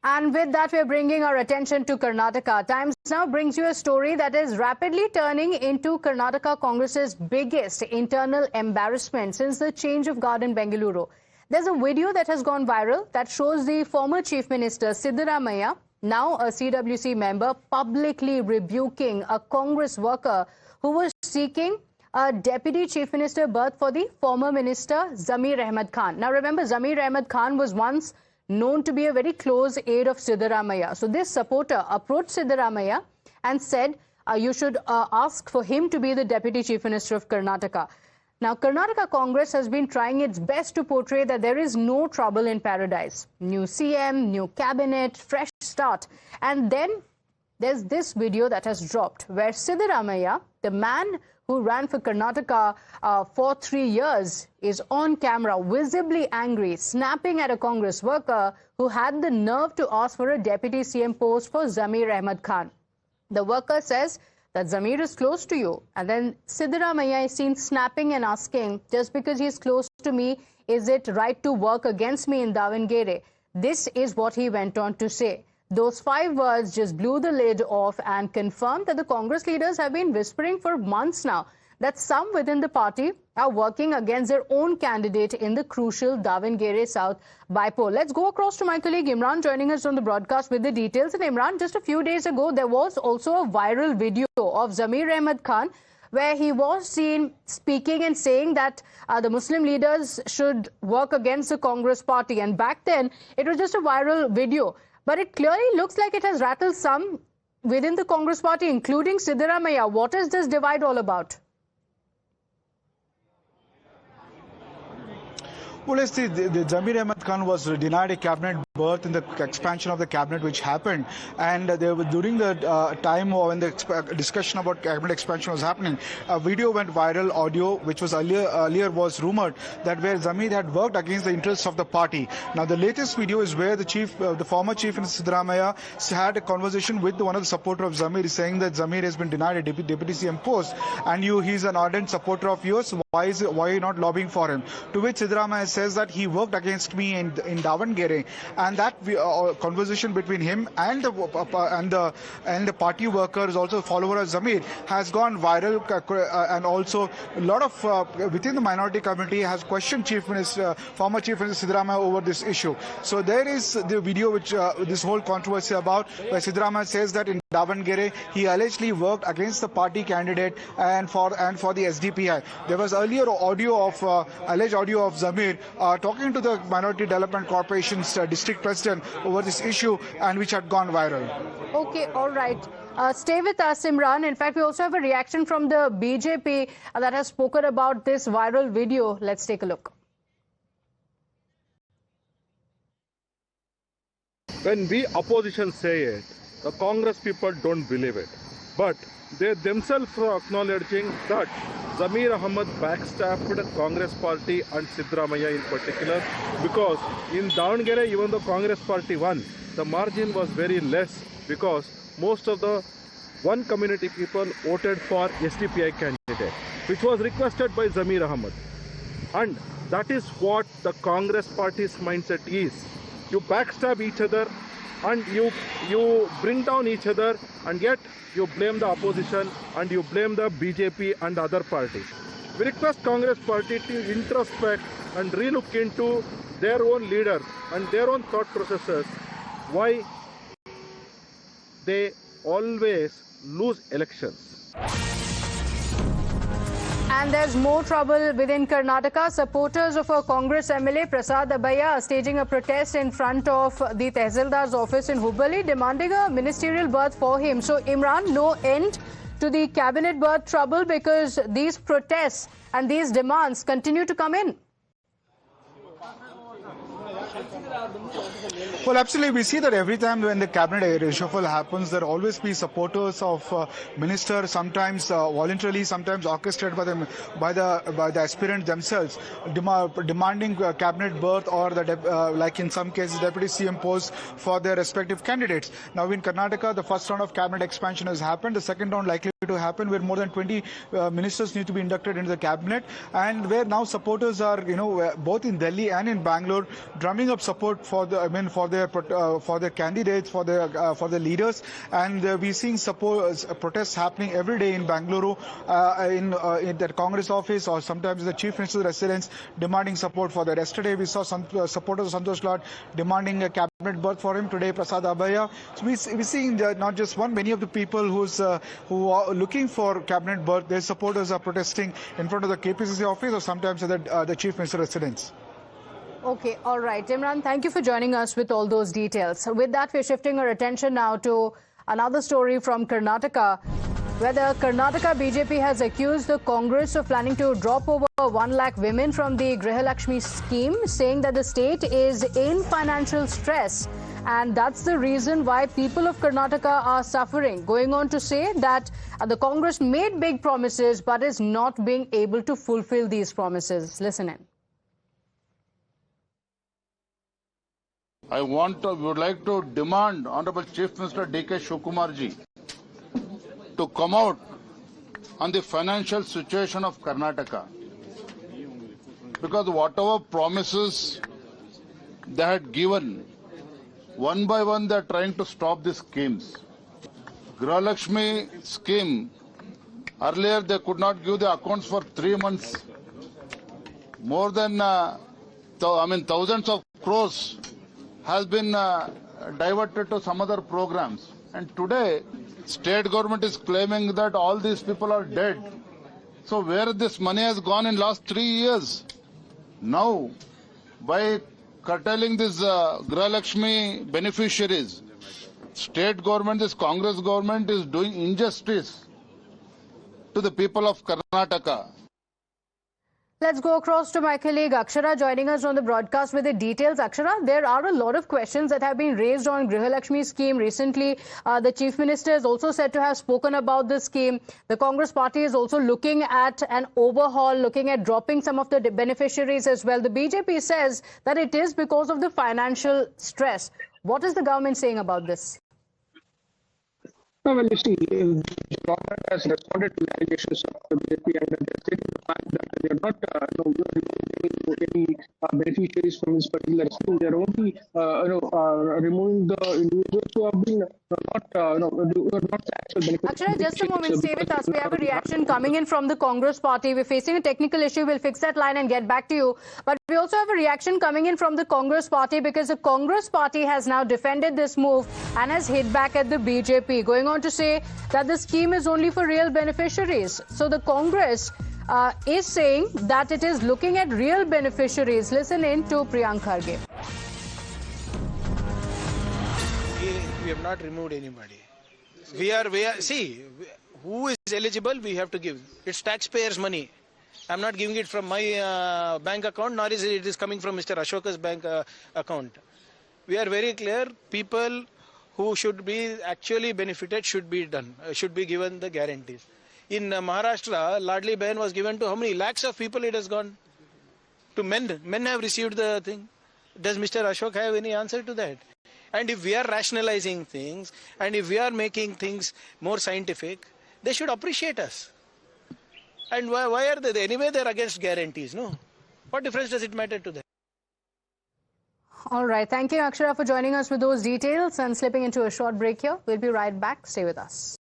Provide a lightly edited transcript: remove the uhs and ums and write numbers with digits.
And with that, we're bringing our attention to Karnataka. Times now brings you a story that is rapidly turning into Karnataka Congress's biggest internal embarrassment since the change of guard in Bengaluru. There's a video that has gone viral that shows the former Chief Minister Siddaramaiah, now a CWC member, publicly rebuking a Congress worker who was seeking a Deputy Chief Minister berth for the former Minister Zamir Ahmed Khan. Now remember, Zamir Ahmed Khan was once known to be a very close aide of Siddaramaiah. So this supporter approached Siddaramaiah and said, you should ask for him to be the Deputy Chief Minister of Karnataka. Now, Karnataka Congress has been trying its best to portray that there is no trouble in paradise. New CM, new cabinet, fresh start. And then there's this video that has dropped where Siddaramaiah, the man who ran for Karnataka for 3 years, is on camera, visibly angry, snapping at a Congress worker who had the nerve to ask for a Deputy CM post for Zamir Ahmed Khan. The worker says that Zamir is close to you. And then Siddaramaiah is seen snapping and asking, just because he is close to me, is it right to work against me in Davangere? This is what he went on to say. Those 5 words just blew the lid off and confirmed that the Congress leaders have been whispering for months now that some within the party are working against their own candidate in the crucial Davangere South by-poll. Let's go across to my colleague Imran joining us on the broadcast with the details. And Imran, just a few days ago, there was also a viral video of Zamir Ahmed Khan where he was seen speaking and saying that the Muslim leaders should work against the Congress party. And back then, it was just a viral video. But it clearly looks like it has rattled some within the Congress party, including Siddaramaiah. What is this divide all about? Well, let's see, the Zamir Ahmed Khan was denied a cabinet berth in the expansion of the cabinet which happened, and during the time when the discussion about cabinet expansion was happening, a video went viral, audio which was earlier was rumored that where Zamir had worked against the interests of the party. Now the latest video is where the former chief Minister Siddaramaiah had a conversation with one of the supporters of Zamir, saying that Zamir has been denied a deputy CM post, and he's an ardent supporter of yours. Why are you not lobbying for him? To which Siddaramaiah says that he worked against me in Davangere, and that conversation between him and the party workers, also a follower of Zamir, has gone viral, and also a lot of within the minority community has questioned former Chief Minister Siddaramaiah over this issue. So there is the video which this whole controversy about, where Siddaramaiah says that in Davangere he allegedly worked against the party candidate and for the SDPI. There was earlier alleged audio of Zamir talking to the Minority Development Corporation's district president over this issue, and which had gone viral. Okay, all right. Stay with us, Imran. In fact, we also have a reaction from the BJP that has spoken about this viral video. Let's take a look. When we opposition say it, the Congress people don't believe it. But they themselves are acknowledging that Zamir Ahmed backstabbed the Congress party and Siddaramaiah in particular, because in Davangere, even though Congress party won, the margin was very less because most of the one community people voted for SDPI candidate, which was requested by Zamir Ahmed. And that is what the Congress party's mindset is. You backstab each other and you bring down each other, and yet you blame the opposition and you blame the BJP and other parties. We request Congress party to introspect and relook into their own leaders and their own thought processes, why they always lose elections. And there's more trouble within Karnataka. Supporters of a Congress MLA, Prasad Abhaya, are staging a protest in front of the Tehsildar's office in Hubballi, demanding a ministerial berth for him. So, Imran, no end to the cabinet berth trouble because these protests and these demands continue to come in. Well, absolutely. We see that every time when the cabinet reshuffle happens, there always be supporters of ministers, sometimes voluntarily, sometimes orchestrated by the aspirant themselves, demanding cabinet berth or like in some cases deputy CM post for their respective candidates. Now in Karnataka, the first round of cabinet expansion has happened. The second round likely to to happen, where more than 20 ministers need to be inducted into the cabinet, and where now supporters are, both in Delhi and in Bangalore, drumming up support for their candidates, for their leaders, and we're seeing protests happening every day in Bangalore, in the Congress office, or sometimes the Chief Minister's residence, demanding support for that. Yesterday we saw some supporters of Santosh Lad demanding a cabinet berth for him. Today Prasad Abhaya. So we're seeing not just one, many of the people who are looking for cabinet berth, their supporters are protesting in front of the KPCC office or sometimes at the Chief Minister's residence. Okay, all right. Imran, thank you for joining us with all those details. With that, we're shifting our attention now to another story from Karnataka, where the Karnataka BJP has accused the Congress of planning to drop over 1 lakh women from the Grihalakshmi scheme, saying that the state is in financial stress. And that's the reason why people of Karnataka are suffering. Going on to say that the Congress made big promises but is not being able to fulfill these promises. Listen in. I would like to demand Honorable Chief Minister D.K. Shivakumar ji to come out on the financial situation of Karnataka, because whatever promises they had given, one by one they are trying to stop these schemes. Grihalakshmi scheme, earlier they could not give the accounts for 3 months. More than thousands of crores has been diverted to some other programs. And today, state government is claiming that all these people are dead. So where this money has gone in last 3 years? Now, by curtailing this Grihalakshmi beneficiaries, state government, this Congress government is doing injustice to the people of Karnataka. Let's go across to my colleague Akshara joining us on the broadcast with the details. Akshara, there are a lot of questions that have been raised on Grihalakshmi scheme. Recently, the Chief Minister is also said to have spoken about this scheme. The Congress party is also looking at an overhaul, looking at dropping some of the beneficiaries as well. The BJP says that it is because of the financial stress. What is the government saying about this? No, well, you see, the government has responded to the allegations of the BJP, and they stated the fact that they are not removing any beneficiaries from this particular scheme. They are only removing the individuals who have been not the actual beneficiaries. Akshara, just a moment, stay with us. We have a reaction coming in from the Congress party. We're facing a technical issue. We'll fix that line and get back to you. But we also have a reaction coming in from the Congress party, because the Congress party has now defended this move and has hit back at the BJP, going on to say that the scheme is only for real beneficiaries. So the Congress is saying that it is looking at real beneficiaries. Listen in to Priyank Kharge. We have not removed anybody. See, who is eligible, we have to give. It's taxpayers' money. I'm not giving it from my bank account, nor is it coming from Mr. Ashoka's bank account. We are very clear. People who should be actually benefited should be given the guarantees. In Maharashtra, Ladli Behan was given to how many lakhs of people it has gone? To men. Men have received the thing. Does Mr. Ashok have any answer to that? And if we are rationalizing things, and if we are making things more scientific, they should appreciate us. And why are they? Anyway, they're against guarantees, no? What difference does it matter to them? All right. Thank you, Akshara, for joining us with those details and slipping into a short break here. We'll be right back. Stay with us.